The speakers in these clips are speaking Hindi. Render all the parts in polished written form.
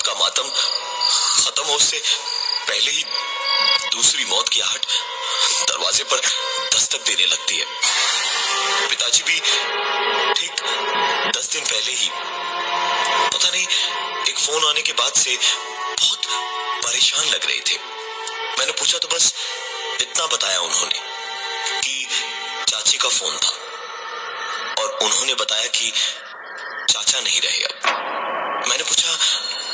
का मातम खत्म हो उससे पहले ही दूसरी मौत की आहट दरवाजे पर दस्तक देने लगती है। पिताजी भी ठीक 10 दिन पहले ही, पता नहीं, एक फोन आने के बाद से बहुत परेशान लग रहे थे। मैंने पूछा तो बस इतना बताया उन्होंने कि चाची का फोन था और उन्होंने बताया कि चाचा नहीं रहे अब। मैंने पूछा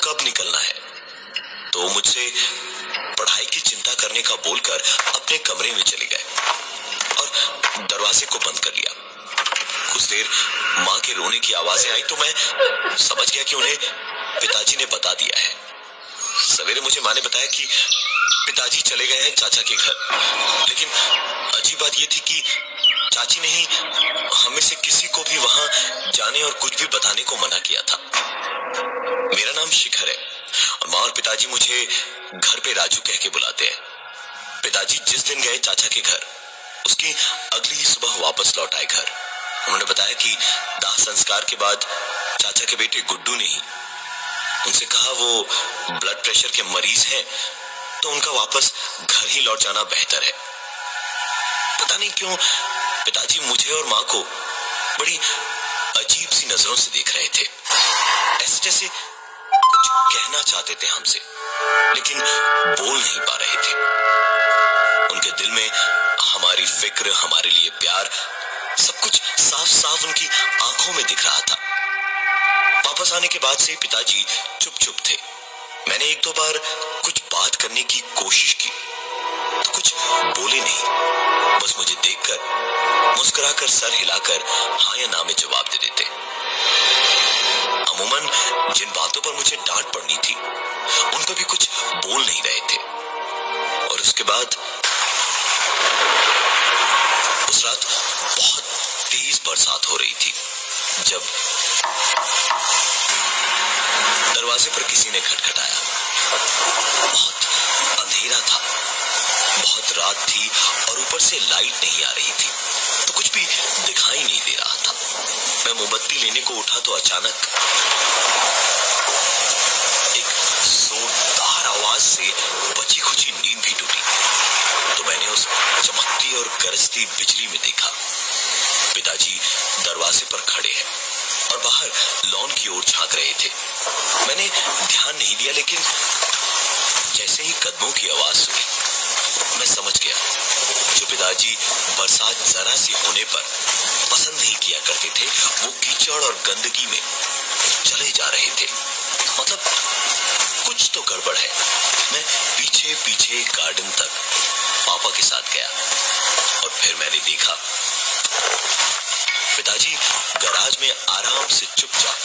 कब निकलना है, तो मुझसे पढ़ाई की चिंता करने का बोलकर अपने कमरे में चले गए और दरवाजे को बंद कर लिया। कुछ देर माँ के रोने की आवाजें आई तो मैं समझ गया कि उन्हें पिताजी ने बता दिया है। सवेरे मुझे माँ ने बताया कि पिताजी चले गए हैं चाचा के घर, लेकिन अजीब बात यह थी कि चाची ने ही हमें से किसी को भी वहां जाने और कुछ भी बताने को मना किया था। मेरा नाम शिखर है और माँ और पिताजी मुझे घर पे राजू कह के बुलाते हैं। पिताजी जिस दिन गए चाचा के घर, उसकी अगली ही सुबह वापस लौट आए घर। उन्होंने बताया कि दाह संस्कार के बाद चाचा के बेटे गुड्डू ने ही उनसे कहा वो ब्लड प्रेशर के मरीज हैं तो उनका वापस घर ही लौट जाना बेहतर है। पता नहीं क्यों पिताजी मुझे और माँ को बड़ी अजीब सी नजरों से देख रहे थे, ऐसे जैसे कुछ कहना चाहते थे हमसे लेकिन बोल नहीं पा रहे थे। उनके दिल में हमारी फिक्र, हमारे लिए प्यार, सब कुछ साफ साफ उनकी आंखों में दिख रहा था। वापस आने के बाद से पिताजी चुप चुप थे। मैंने एक दो बार कुछ बात करने की कोशिश की तो कुछ बोले नहीं, बस मुझे देखकर मुस्कुराकर सर हिलाकर हाँ या ना में जवाब दे देते। अमूमन जिन बातों पर मुझे डांट पड़नी थी उन पर भी कुछ बोल नहीं रहे थे। और उसके बाद उस रात बहुत तेज बरसात हो रही थी जब दरवाजे पर किसी ने खटखटाया। बहुत अंधेरा था, बहुत रात थी और ऊपर से लाइट नहीं आ रही थी तो कुछ भी दिखाई नहीं दे रहा था। मैं मोमबत्ती लेने को उठा तो अचानक एक जोरदार आवाज से बची खुची नींद भी टूटी तो मैंने उस चमकती और गरजती बिजली में देखा पिताजी दरवाजे पर खड़े हैं और बाहर लॉन की ओर झांक रहे थे। मैंने ध्यान नहीं दिया लेकिन जैसे ही कदमों की आवाज सुनी मैं समझ गया जो पिताजी बरसात जरा सी होने पर पसंद नहीं किया करते थे वो कीचड़ और गंदगी में चले जा रहे थे। मतलब कुछ तो गड़बड़ है। मैं पीछे पीछे गार्डन तक पापा के साथ गया और फिर मैंने देखा पिताजी गराज में आराम से चुपचाप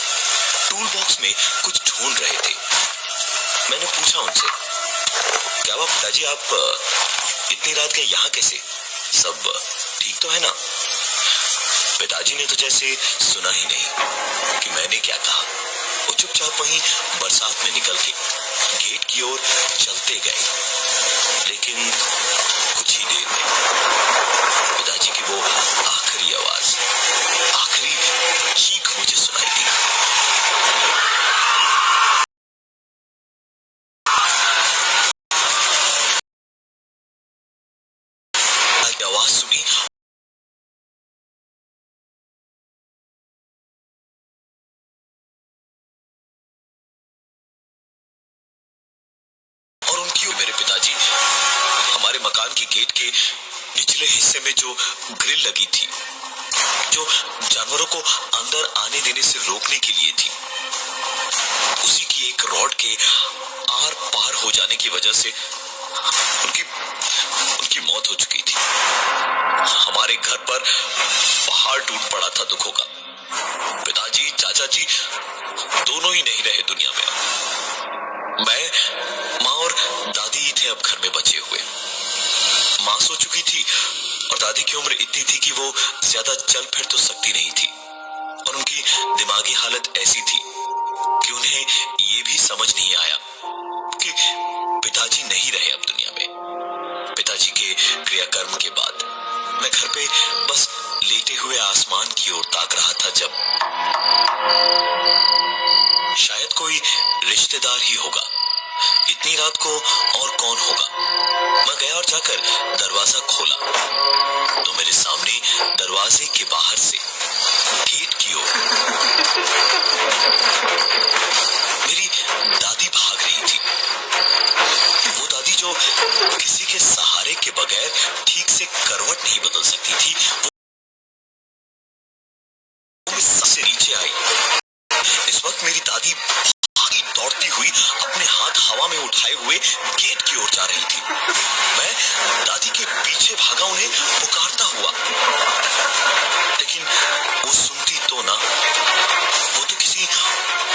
टूल बॉक्स में कुछ ढूंढ रहे थे। मैंने पूछा उनसे, क्या हुआ पिताजी, आप इतनी रात के यहाँ कैसे, सब ठीक तो है ना? पिताजी ने तो जैसे सुना ही नहीं कि मैंने क्या कहा। वो चुपचाप वहीं बरसात में निकल के गेट की ओर चलते गए। लेकिन कुछ ही देर में पिताजी की वो आखिरी आवाज, आखिरी चीख मुझे सुनाई दी। आवाज सुनी और उनकी मेरे पिताजी हमारे मकान की गेट के निचले हिस्से में जो ग्रिल लगी थी, जो जानवरों को अंदर आने देने से रोकने के लिए थी, उसी की एक रॉड के आर पार हो जाने की वजह से उनकी मौत हो चुकी थी। हमारे घर पर पहाड़ टूट पड़ा था दुखों का। पिताजी, चाचा जी दोनों ही नहीं रहे दुनिया में। मैं, माँ और दादी ही थे अब घर में बचे हुए। माँ सो चुकी थी और दादी की उम्र इतनी थी कि वो ज्यादा चल फिर तो सकती नहीं थी और उनकी दिमागी हालत ऐसी थी कि उन्हें ये भी समझ नहीं आया कि पिताजी नहीं रहे अब दुनिया में। पिताजी के क्रियाकर्म के बाद मैं घर पे बस लेटे हुए आसमान की ओर ताक रहा था जब शायद कोई रिश्तेदार ही होगा। इतनी रात को और कौन होगा। मैं गया और जाकर दरवाजा खोला तो मेरे सामने दरवाजे के बाहर से गेट की ओर मेरी दादी भाग रही थी। वो दादी जो किसी के सहारे के बगैर ठीक से करवट नहीं बदल सकती थी, वो सबसे नीचे आई। इस वक्त मेरी दादी भागी दौड़ती हुई अपने हाथ हवा में उठाए हुए गेट की ओर जा रही थी। मैं दादी के पीछे भागा उन्हें पुकारता हुआ, लेकिन वो सुनती तो ना। वो तो किसी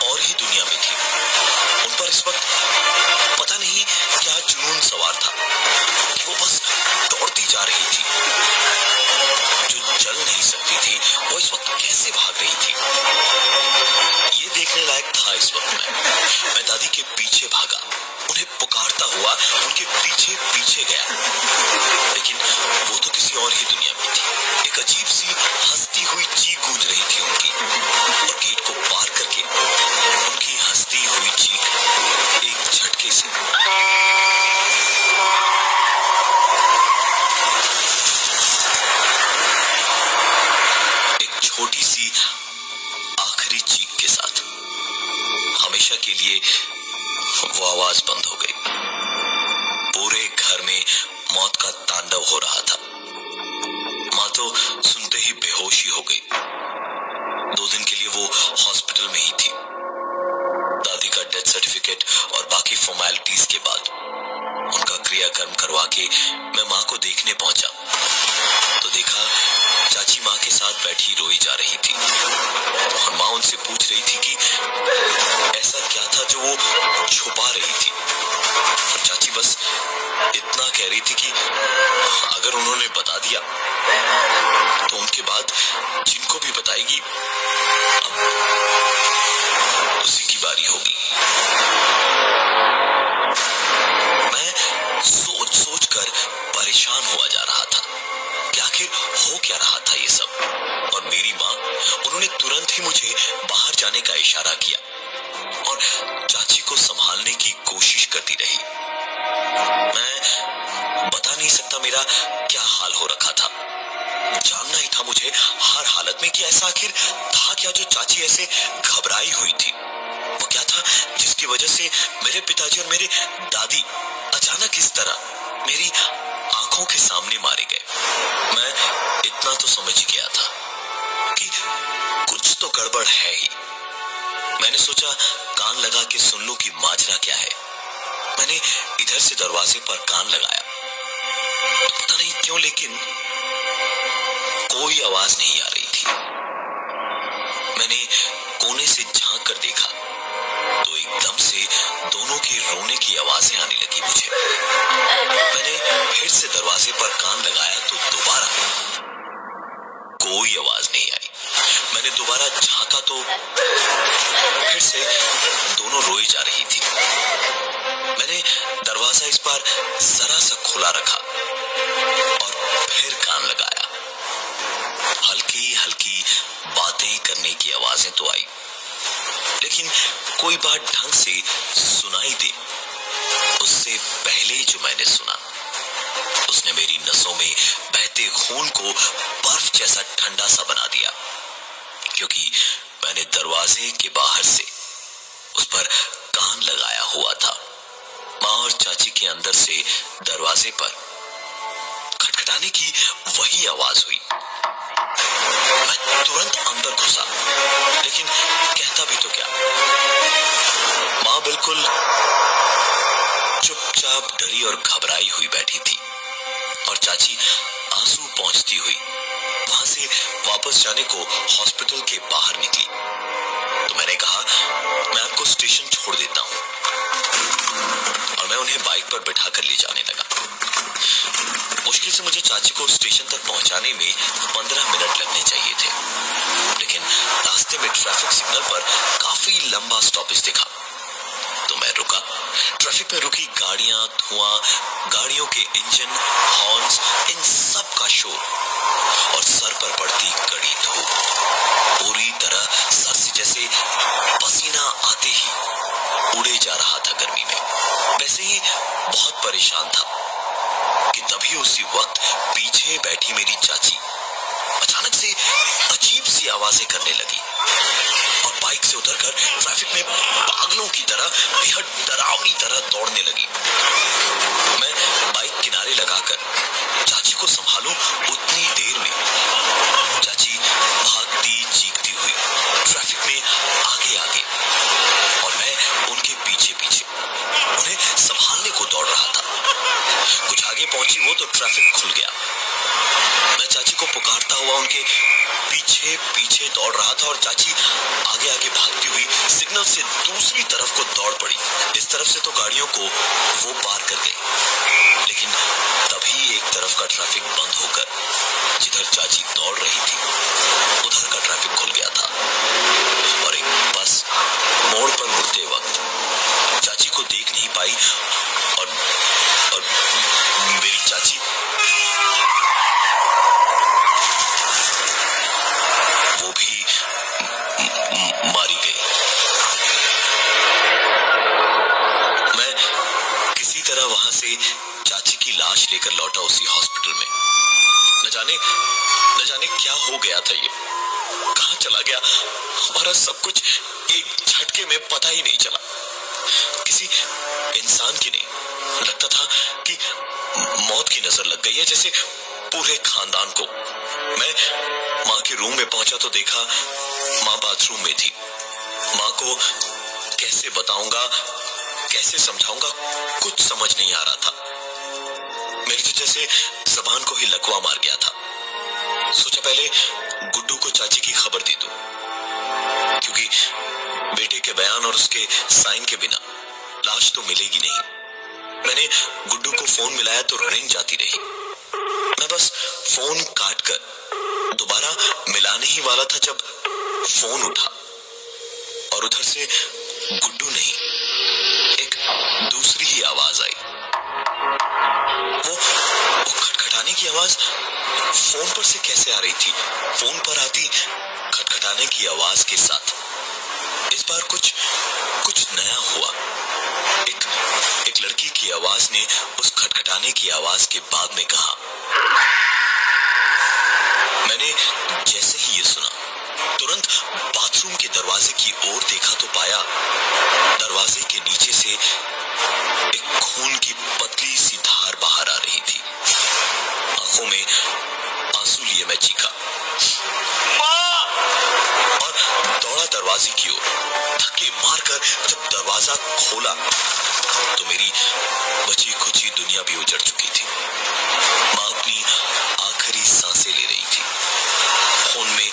और ही दुनिया में थी। उन पर इस वक्त पता नहीं क्या जुनून सवार था कि वो बस दौड़ती जा रही थी। जो चल नहीं सकती थी वो इस वक्त कैसे भाग रही थी, ये देखने लायक था। इस वक्त मैं दादी के पीछे भागा, उन्हें पुकारता हुआ उनके पीछे पीछे गया, लेकिन वो तो किसी और ही दुनिया में थी। एक अजीब सी हंसती हुई चीख गूंज रही थी उनकी, और गेट को पार करके उनकी हंसती हुई चीख एक झटके से एक छोटी सी आखिरी चीख के साथ हमेशा के लिए वो आवाज बंद हो गई। पूरे घर में मौत का तांडव हो रहा था। माँ तो सुनते ही बेहोश ही हो गई। 2 दिन के लिए वो हॉस्पिटल में ही थी। दादी का डेथ सर्टिफिकेट और बाकी फॉर्मेलिटीज के बाद उनका क्रियाकर्म करवा के मैं माँ को देखने पहुंचा तो देखा चाची माँ के साथ बैठी रोई जा रही थी, और माँ उनसे पूछ रही थी कि ऐसा क्या था जो वो छुपा रही थी। और चाची बस इतना कह रही थी कि अगर उन्होंने बता दिया तो उनके बाद जिनको भी बताएगी अब उसी की बारी होगी। मैं सोच सोच कर परेशान हुआ जा रहा था कि आखिर हो क्या रहा था ये सब। और मेरी माँ, उन्होंने तुरंत ही मुझे बाहर जाने का इशारा किया और चाची को संभालने की कोशिश करती रही। मैं बता नहीं सकता मेरा क्या हाल हो रखा था। जानना ही था मुझे हर हालत में कि ऐसा आखिर था क्या जो चाची ऐसे घबराई हुई थी। वो क्या था जिसकी वजह से मेरे पिताजी और मेरे दादी अचानक इस तरह मेरी आंखों के सामने मारे गए। मैं इतना तो समझ ही गया था कि कुछ तो गड़बड़ है ही। मैंने सोचा कान लगा के सुन लूं कि माजरा क्या है। मैंने इधर से दरवाजे पर कान लगाया, पता नहीं क्यों लेकिन कोई आवाज नहीं आ रही थी। मैंने कोने से झांक कर देखा तो एकदम से दोनों के रोने की आवाजें आने लगी मुझे। मैंने फिर से दरवाजे पर कान लगाया तो दोबारा कोई आवाज नहीं आई। मैंने दोबारा झांका तो फिर से दोनों रोई जा रही थी। मैंने दरवाजा इस बार जरा सा खुला रखा और फिर कान लगाया। हल्की हल्की बातें करने की आवाजें तो आई, लेकिन कोई बात ढंग से सुनाई दे उससे पहले जो मैंने सुना उसने मेरी नसों में बहते खून को बर्फ जैसा ठंडा सा बना दिया, क्योंकि मैंने दरवाजे के बाहर से उस पर कान लगाया हुआ था। माँ और चाची के अंदर से दरवाजे पर खटखटाने की वही आवाज हुई। मैं तुरंत अंदर घुसा, लेकिन कहता भी तो क्या। माँ बिल्कुल चुपचाप डरी और घबराई हुई बैठी थी, और चाची आंसू पहुंचती हुई वहां से वापस जाने को हॉस्पिटल के बाहर निकली। तो मैंने कहा मैं आपको स्टेशन छोड़ देता हूं, और मैं उन्हें बाइक पर बिठा कर ले जाने लगा। मुश्किल से मुझे चाची को स्टेशन तक पहुंचाने में 15 मिनट लगने चाहिए थे, लेकिन रास्ते में ट्रैफिक सिग्नल पर काफी लंबा स्टॉपेज दिखा तो मैं रुका। ट्रैफिक में रुकी गाड़ियां, धुआं, गाड़ियों के इंजन, हॉर्न्स, इन सब का शोर और सर पर पड़ती कड़ी धूप पूरी तरह सर से जैसे पसीना आते ही उड़े जा रहा था गर्मी में, वैसे ही बहुत परेशान था कि तभी उसी वक्त पीछे बैठी मेरी चाची अचानक से अजीब सी आवाजें करने लगी और बाइक से उतरकर ट्रैफिक में पागलों की तरह बेहद डरावनी तरह दौड़ने लगी। मैं बाइक किनारे लगाकर चाची को संभालूं, उतनी देर में चाची भागती चीखती हुई ट्रैफिक में आगे आगे और मैं उनके पीछे पीछे उन्हें संभालने को दौड़ रहा था। कुछ आगे पहुंची वो तो ट्रैफिक खुल गया। मैं चाची को पुकारता हुआ उनके पीछे पीछे दौड़ रहा था और चाची आगे आगे भागती हुई सिग्नल से दूसरी तरफ को दौड़ पड़ी। इस तरफ से तो गाड़ियों को वो पार कर गई, लेकिन तभी एक तरफ का ट्रैफिक बंद होकर जिधर चाची दौड़ रही थी उधर का ट्रैफिक खुल गया था और एक बस मोड़ पर मुड़ते वक्त चाची को देख नहीं पाई और मेरी चाची वो भी मारी गई। मैं किसी तरह वहां से चाची की लाश लेकर लौटा उसी हॉस्पिटल में। न जाने क्या हो गया था, ये कहां चला गया हमारा सब कुछ एक झटके में पता ही नहीं चला। किसी इंसान की नहीं, लगता था कि मौत की नजर लग गई है, जैसे पूरे खानदान को। मैं माँ के रूम में पहुंचा तो देखा माँ बाथरूम में थी। माँ को कैसे बताऊंगा, कैसे समझाऊंगा, कुछ समझ नहीं आ रहा था। मेरी तो जैसे जबान को ही लकवा मार गया था। सोचा पहले गुड्डू को चाची की खबर दे दूं, क्योंकि बेटे के बयान और उसके साइन के बिना लाश तो मिलेगी नहीं। मैंने गुड्डू को फोन मिलाया तो रिंग जाती रही। मैं बस फोन काटकर दोबारा मिलाने ही वाला था जब फोन उठा और उधर से गुड्डू नहीं, एक दूसरी ही आवाज आई। वो खटखटाने की आवाज फोन पर से कैसे आ रही थी? फोन पर आती खटखटाने की आवाज के साथ इस बार कुछ नया हुआ। एक लड़की की आवाज ने उस खटखटाने की आवाज के बाद में कहा। मैंने जैसे ही ये सुना तुरंत बाथरूम के दरवाजे की ओर देखा तो पाया दरवाजे के नीचे से एक खून की पतली सी धार बाहर आ रही थी। आंखों में आंसू लिए मैं चीखा और दौड़ा दरवाजे की ओर। धक्के मारकर जब दरवाजा खोला तो मेरी बची खुची दुनिया भी उजड़ चुकी थी। माँ अपनी आखिरी सांसें ले रही थी। खून में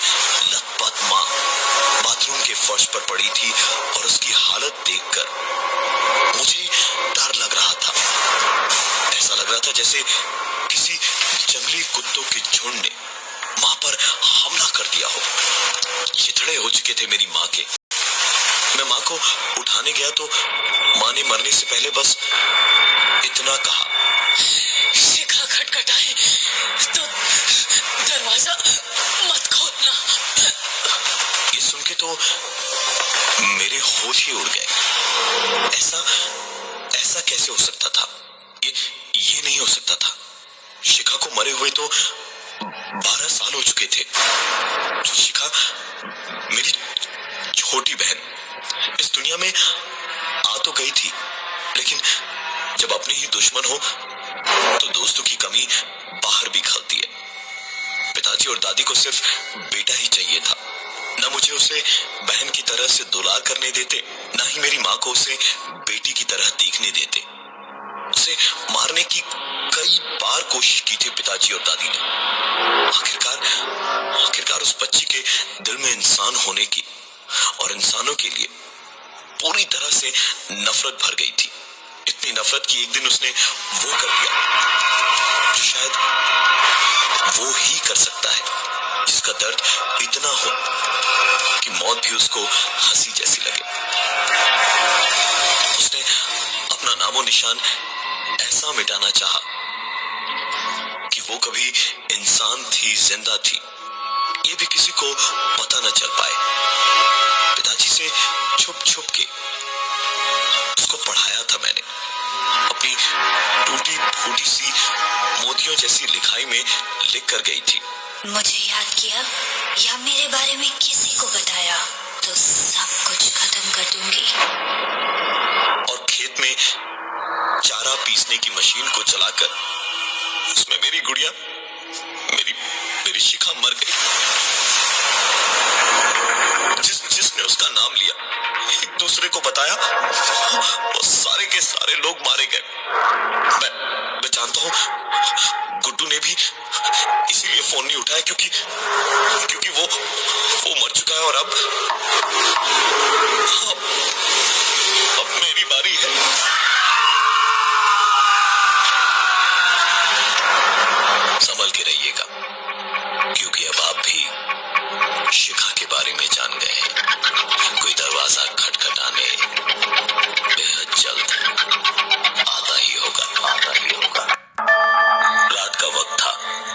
लथपथ माँ बाथरूम के फर्श पर पड़ी थी और उसकी हालत देखकर मुझे डर लग रहा था। ऐसा लग रहा था जैसे किसी जंगली कुत्तों के झुंड ने माँ पर हमला कर दिया हो। चिथड़े हो चुके थे मेरी माँ के। मैं माँ को उठाने गया तो माँ ने मरने से पहले बस इतना कहा, शिखा खटखटाए तो दरवाजा मत खोलना। ये सुन के तो मेरे होश ही उड़ गए। ऐसा कैसे हो सकता था? ये नहीं हो सकता था। शिखा को मरे हुए तो 12 साल हो चुके थे। शिखा मेरी छोटी बहन इस दुनिया में आ तो गई थी, लेकिन जब अपने ही दुश्मन हो तो दोस्तों की कमी बाहर भी खलती है। पिताजी और दादी को सिर्फ बेटा ही चाहिए था। न मुझे उसे बहन की तरह से दुलार करने देते, न ही मेरी माँ को उसे बेटी की तरह देखने देते। उसे मारने की कई बार कोशिश की थी पिताजी और दादी ने। आखिरकार उस बच्ची के दिल में इंसान होने की और इंसानों के लिए पूरी तरह से नफरत भर गई थी। इतनी नफरत कि एक दिन उसने वो कर दिया जो शायद वो ही कर सकता है, जिसका दर्द इतना हो कि मौत भी उसको हंसी जैसी लगे। उसने अपना नामो निशान ऐसा मिटाना चाहा कि वो कभी इंसान थी, जिंदा थी, ये भी किसी को पता न चल पाए। पिताजी से छुप छुप के उसको पढ़ाया था मैंने। अपनी टूटी फूटी सी मोतियों जैसी लिखाई में लिख कर गई थी, मुझे याद किया या मेरे बारे में किसी को बताया तो सब कुछ खत्म कर दूंगी। और खेत में चारा पीसने की मशीन को चलाकर उसमें मेरी गुड़िया, मेरी शिखा मर गई। जिसने उसका नाम लिया, एक दूसरे को बताया, वो सारे के सारे लोग मारे गए। मैं जानता हूँ गुड्डू ने भी इसीलिए फोन नहीं उठाया क्योंकि वो मर चुका है और अब मेरी बारी है। संभल के रहिएगा, क्योंकि अब आप भी शिखा के बारे में जान गए हैं। कोई दरवाजा खटखटा